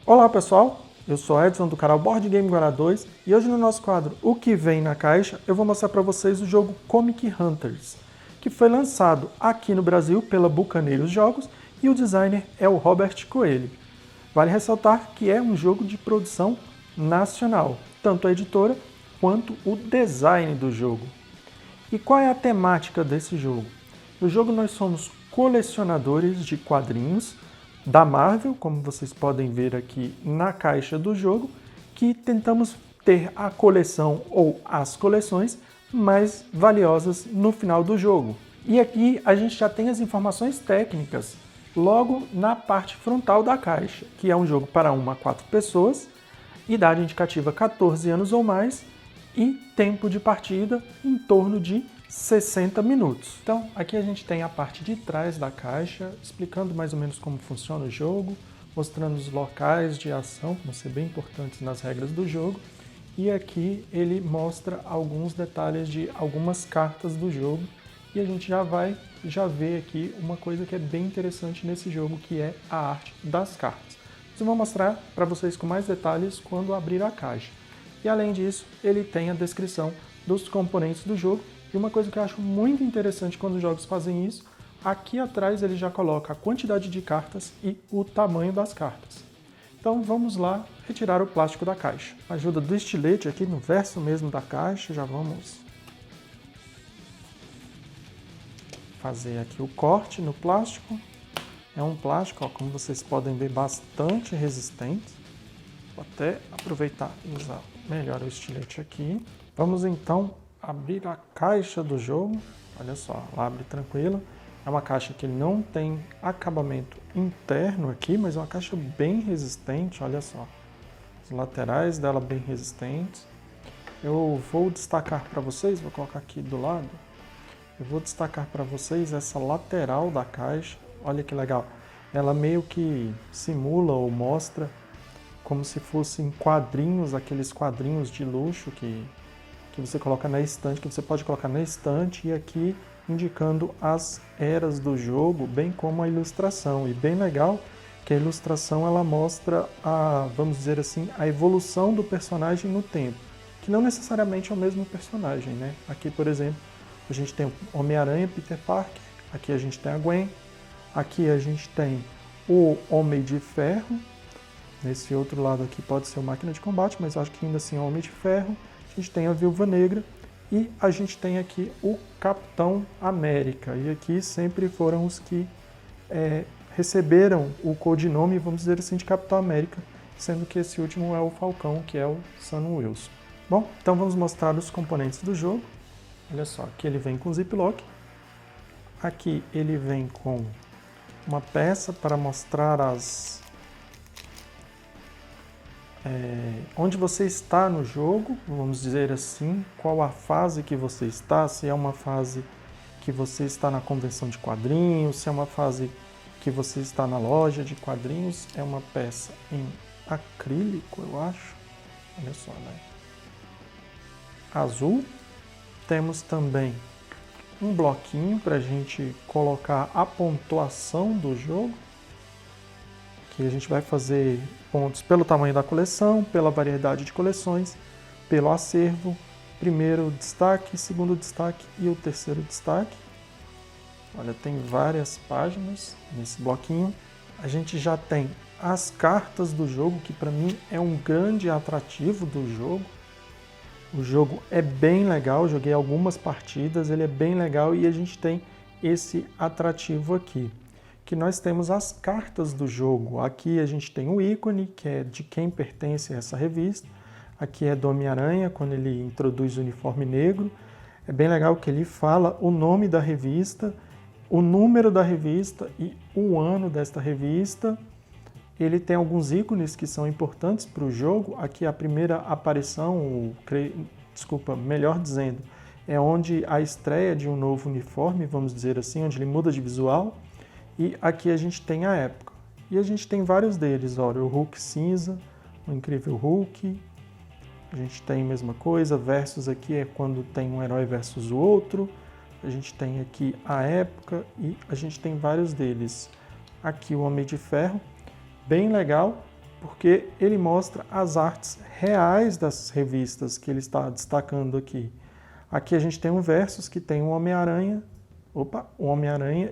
Olá pessoal, eu sou Edson do canal Board Game Guará 2 e hoje no nosso quadro O que vem na caixa eu vou mostrar para vocês o jogo Comic Hunters, que foi lançado aqui no Brasil pela Bucaneiros Jogos e o designer é o Robert Coelho. Vale ressaltar que é um jogo de produção nacional, tanto a editora quanto o design do jogo. E qual é a temática desse jogo? No jogo nós somos colecionadores de quadrinhos da Marvel, como vocês podem ver aqui na caixa do jogo, que tentamos ter a coleção ou as coleções mais valiosas no final do jogo. E aqui a gente já tem as informações técnicas logo na parte frontal da caixa, que é um jogo para 1 a 4 pessoas, idade indicativa 14 anos ou mais e tempo de partida em torno de 60 minutos. Então, aqui a gente tem a parte de trás da caixa, explicando mais ou menos como funciona o jogo, mostrando os locais de ação, que vão ser bem importantes nas regras do jogo, e aqui ele mostra alguns detalhes de algumas cartas do jogo, e a gente já vê aqui uma coisa que é bem interessante nesse jogo, que é a arte das cartas. Eu vou mostrar para vocês com mais detalhes quando abrir a caixa. E além disso, ele tem a descrição dos componentes do jogo. E uma coisa que eu acho muito interessante quando os jogos fazem isso, aqui atrás ele já coloca a quantidade de cartas e o tamanho das cartas. Então vamos lá retirar o plástico da caixa. A ajuda do estilete aqui no verso mesmo da caixa, já vamos fazer aqui o corte no plástico. É um plástico, ó, como vocês podem ver, bastante resistente. Vou até aproveitar e usar melhor o estilete aqui. Vamos então abrir a caixa do jogo. Olha só, ela abre tranquila. É uma caixa que não tem acabamento interno aqui, mas é uma caixa bem resistente, olha só. Os laterais dela bem resistentes. Eu vou destacar para vocês, vou colocar aqui do lado. Eu vou destacar para vocês essa lateral da caixa. Olha que legal. Ela meio que simula ou mostra como se fossem quadrinhos, aqueles quadrinhos de luxo que você coloca na estante, que você pode colocar na estante, e aqui indicando as eras do jogo, bem como a ilustração. E bem legal que a ilustração ela mostra vamos dizer assim, a evolução do personagem no tempo, que não necessariamente é o mesmo personagem, né? Aqui, por exemplo, a gente tem o Homem-Aranha, Peter Parker, aqui a gente tem a Gwen, aqui a gente tem o Homem de Ferro, nesse outro lado aqui pode ser o Máquina de Combate, mas acho que ainda assim é o Homem de Ferro. A gente tem a Viúva Negra e a gente tem aqui o Capitão América. E aqui sempre foram os que receberam o codinome, vamos dizer assim, de Capitão América, sendo que esse último é o Falcão, que é o Sam Wilson. Bom, então vamos mostrar os componentes do jogo. Olha só, aqui ele vem com ziplock. Aqui ele vem com uma peça para mostrar onde você está no jogo, vamos dizer assim, qual a fase que você está, se é uma fase que você está na convenção de quadrinhos, se é uma fase que você está na loja de quadrinhos. É uma peça em acrílico, eu acho, olha só, né? Azul. Temos também um bloquinho para a gente colocar a pontuação do jogo, que a gente vai fazer pontos pelo tamanho da coleção, pela variedade de coleções, pelo acervo, primeiro destaque, segundo destaque e o terceiro destaque. Olha, tem várias páginas nesse bloquinho. A gente já tem as cartas do jogo, que para mim é um grande atrativo do jogo. O jogo é bem legal, joguei algumas partidas, ele é bem legal e a gente tem esse atrativo aqui, que nós temos as cartas do jogo. Aqui a gente tem o ícone, que é de quem pertence a essa revista. Aqui é do Homem-Aranha, quando ele introduz o uniforme negro. É bem legal que ele fala o nome da revista, o número da revista e o ano desta revista. Ele tem alguns ícones que são importantes para o jogo. Aqui a primeira aparição, melhor dizendo, é onde a estreia de um novo uniforme, vamos dizer assim, onde ele muda de visual. E aqui a gente tem a época. E a gente tem vários deles, olha, o Hulk cinza, o Incrível Hulk. A gente tem a mesma coisa, versus aqui é quando tem um herói versus o outro. A gente tem aqui a época e a gente tem vários deles. Aqui o Homem de Ferro, bem legal. porque ele mostra as artes reais das revistas que ele está destacando aqui. Aqui a gente tem um versus que tem o Homem-Aranha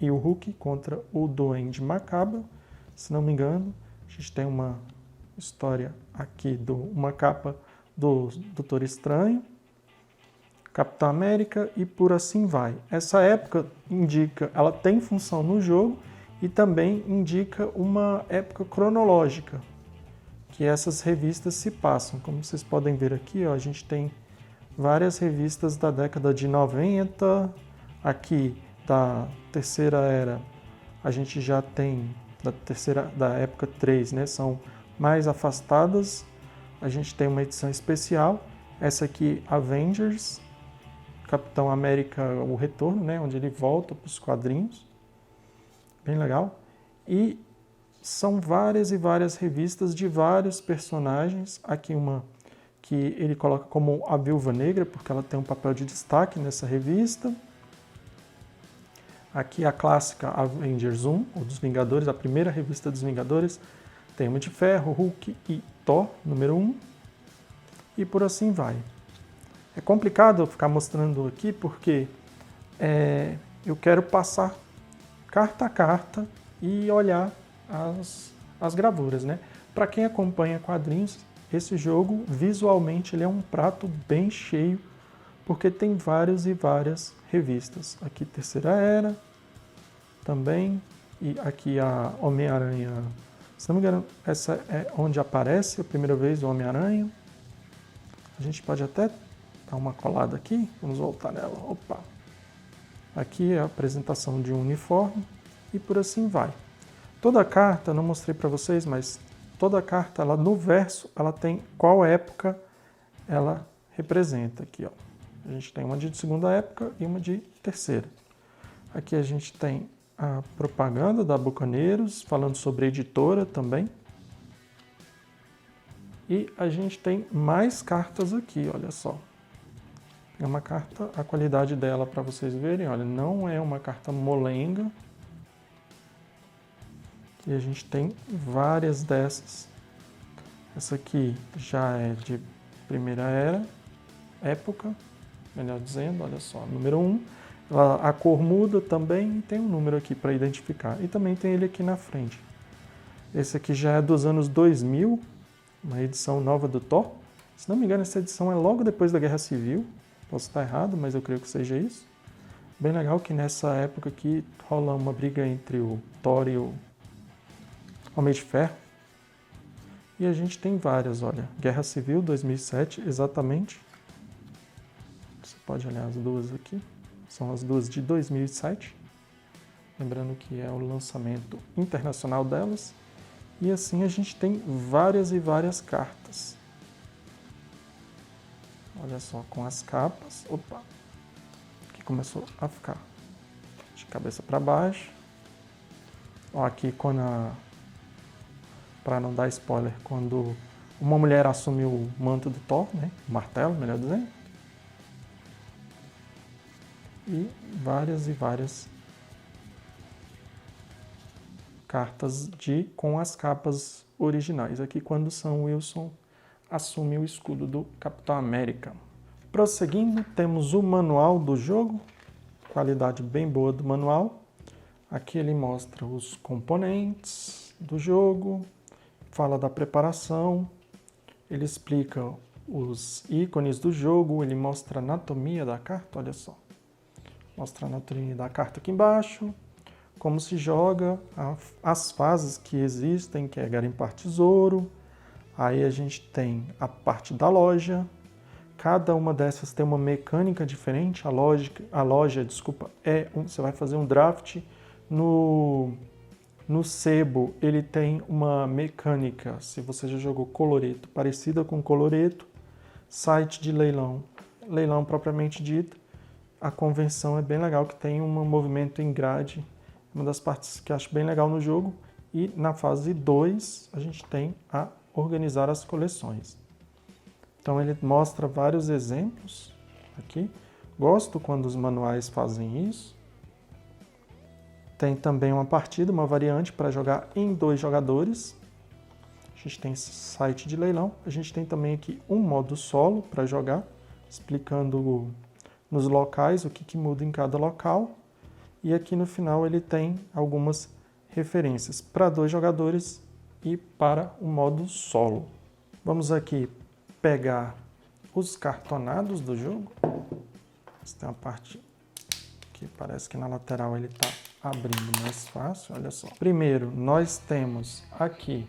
e o Hulk contra o Duende Macabro, se não me engano. A gente tem uma história aqui, uma capa do Doutor Estranho, Capitão América e por assim vai. Essa época ela tem função no jogo e também indica uma época cronológica que essas revistas se passam. Como vocês podem ver aqui, ó, a gente tem várias revistas da década de 90, aqui da Terceira Era, a gente já tem da época 3, né? São mais afastadas. A gente tem uma edição especial, essa aqui, Avengers, Capitão América, o Retorno, né? Onde ele volta para os quadrinhos. Bem legal. E são várias e várias revistas de vários personagens. Aqui uma que ele coloca como a Viúva Negra, porque ela tem um papel de destaque nessa revista. Aqui a clássica Avengers 1, ou dos Vingadores, a primeira revista dos Vingadores. Tem Homem de Ferro, Hulk e Thor, número 1. E por assim vai. É complicado eu ficar mostrando aqui porque eu quero passar carta a carta e olhar as gravuras, né? Para quem acompanha quadrinhos, esse jogo visualmente ele é um prato bem cheio, porque tem várias e várias revistas. Aqui Terceira Era também, e aqui a Homem-Aranha, se não me engano, essa é onde aparece a primeira vez o Homem-Aranha. A gente pode até dar uma colada aqui, vamos voltar nela. Opa! Aqui é a apresentação de um uniforme e por assim vai. Toda a carta, não mostrei para vocês, mas toda a carta, ela, no verso, ela tem qual época ela representa. Aqui, ó. A gente tem uma de segunda época e uma de terceira. Aqui a gente tem a propaganda da Bucaneiros, falando sobre a editora também. E a gente tem mais cartas aqui, olha só. É uma carta, a qualidade dela para vocês verem, olha, não é uma carta molenga. E a gente tem várias dessas. Essa aqui já é de primeira época, melhor dizendo, olha só, número 1. A cor muda também e tem um número aqui para identificar. E também tem ele aqui na frente. Esse aqui já é dos anos 2000, uma edição nova do Thor. Se não me engano, essa edição é logo depois da Guerra Civil. Posso estar errado, mas eu creio que seja isso. Bem legal que nessa época aqui rola uma briga entre o Thor e o Homem de Ferro. E a gente tem várias, olha. Guerra Civil 2007, exatamente. Você pode olhar as duas aqui. São as duas de 2007. Lembrando que é o lançamento internacional delas. E assim a gente tem várias e várias cartas. Olha só, com as capas. Opa! Aqui começou a ficar de cabeça para baixo. Ó, aqui quando para não dar spoiler, quando uma mulher assume o manto do Thor, né? O martelo, melhor dizendo. E várias cartas com as capas originais. Aqui quando Sam Wilson assume o escudo do Capitão América. Prosseguindo, temos o manual do jogo, qualidade bem boa do manual. Aqui ele mostra os componentes do jogo, fala da preparação, ele explica os ícones do jogo, ele mostra a anatomia da carta, olha só. Mostra a anatomia da carta aqui embaixo, como se joga, as fases que existem, que é garimpar tesouro. Aí a gente tem a parte da loja. Cada uma dessas tem uma mecânica diferente. A loja, você vai fazer um draft. No sebo, ele tem uma mecânica, se você já jogou Coloreto, parecida com Coloreto. Site de leilão, leilão propriamente dito. A convenção é bem legal, que tem um movimento em grade. Uma das partes que acho bem legal no jogo. E na fase 2, a gente tem a organizar as coleções. Então ele mostra vários exemplos aqui. Gosto quando os manuais fazem isso. Tem também uma partida, uma variante para jogar em 2 jogadores. A gente tem site de leilão. A gente tem também aqui um modo solo para jogar, explicando nos locais o que muda em cada local. E aqui no final ele tem algumas referências para 2 jogadores e para o modo solo. Vamos aqui pegar os cartonados do jogo. Tem uma parte que parece que na lateral ele está abrindo mais fácil, olha só. Primeiro, nós temos aqui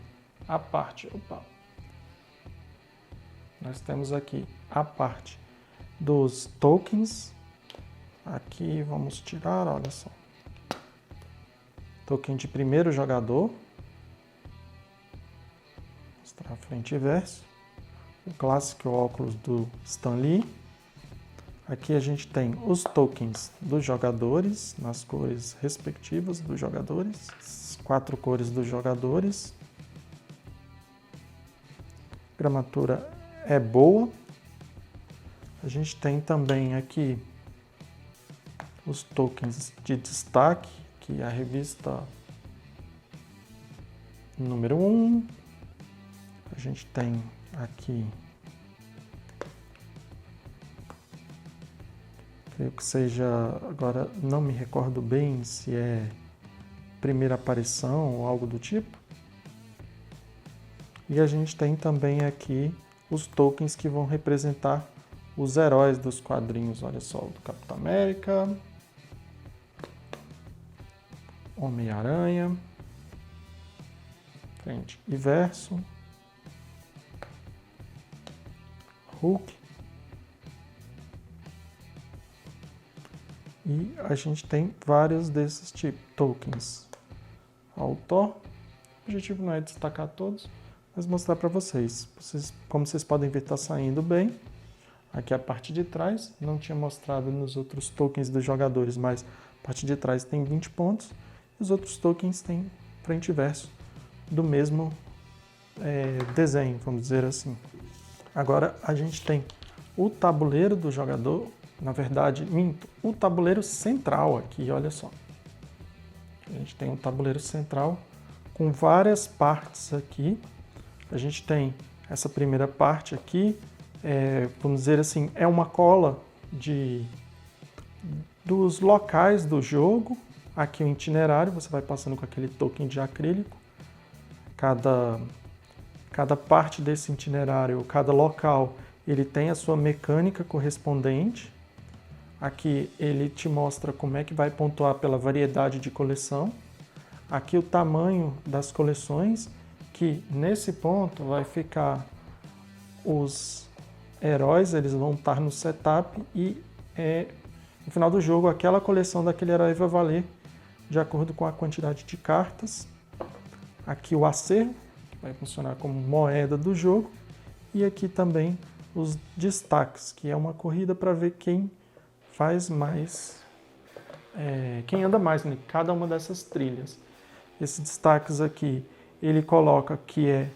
a parte... Opa! Nós temos aqui a parte dos tokens. Aqui vamos tirar, olha só. Token de primeiro jogador. Mostrar frente e verso. O clássico óculos do Stan Lee. Aqui a gente tem os tokens dos jogadores, nas cores respectivas dos jogadores. As 4 cores dos jogadores. A gramatura é boa. A gente tem também aqui os tokens de destaque, que é a revista número 1. A gente tem aqui, creio que seja, agora não me recordo bem se é primeira aparição ou algo do tipo. E a gente tem também aqui os tokens que vão representar os heróis dos quadrinhos. Olha só, o do Capitão América, Homem-Aranha, frente e verso, Hulk. E a gente tem vários desses tipos, tokens. Ao Thor. O objetivo não é destacar todos, mas mostrar para vocês. Como vocês podem ver, está saindo bem. Aqui a parte de trás, não tinha mostrado nos outros tokens dos jogadores, mas a parte de trás tem 20 pontos. E os outros tokens têm frente e verso do mesmo desenho, vamos dizer assim. Agora a gente tem o tabuleiro do jogador, na verdade, o tabuleiro central aqui, olha só. A gente tem um tabuleiro central com várias partes aqui. A gente tem essa primeira parte aqui, vamos dizer assim, é uma cola dos locais do jogo. Aqui o itinerário, você vai passando com aquele token de acrílico. Cada parte desse itinerário, cada local, ele tem a sua mecânica correspondente. Aqui ele te mostra como é que vai pontuar pela variedade de coleção. Aqui o tamanho das coleções, que nesse ponto vai ficar os heróis, eles vão estar no setup e no final do jogo aquela coleção daquele herói vai valer de acordo com a quantidade de cartas. Aqui o acervo, que vai funcionar como moeda do jogo. E aqui também os destaques, que é uma corrida para ver quem faz mais, quem anda mais em cada uma dessas trilhas. Esses destaques aqui, ele coloca que é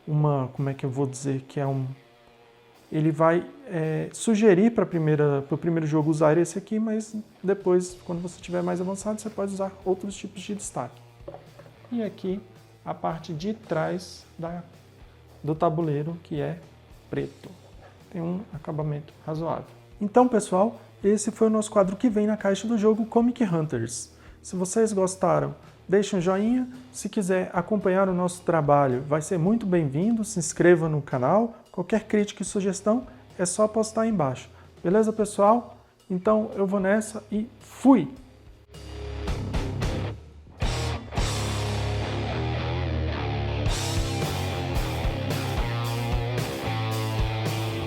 uma, como é que eu vou dizer, que é um... Ele vai sugerir para o primeiro jogo usar esse aqui, mas depois, quando você estiver mais avançado, você pode usar outros tipos de destaque. E aqui a parte de trás do tabuleiro, que é preto. Tem um acabamento razoável. Então, pessoal, esse foi o nosso quadro que vem na caixa do jogo Comic Hunters. Se vocês gostaram, deixe um joinha. Se quiser acompanhar o nosso trabalho, vai ser muito bem-vindo. Se inscreva no canal. Qualquer crítica e sugestão é só postar aí embaixo. Beleza, pessoal? Então eu vou nessa e fui!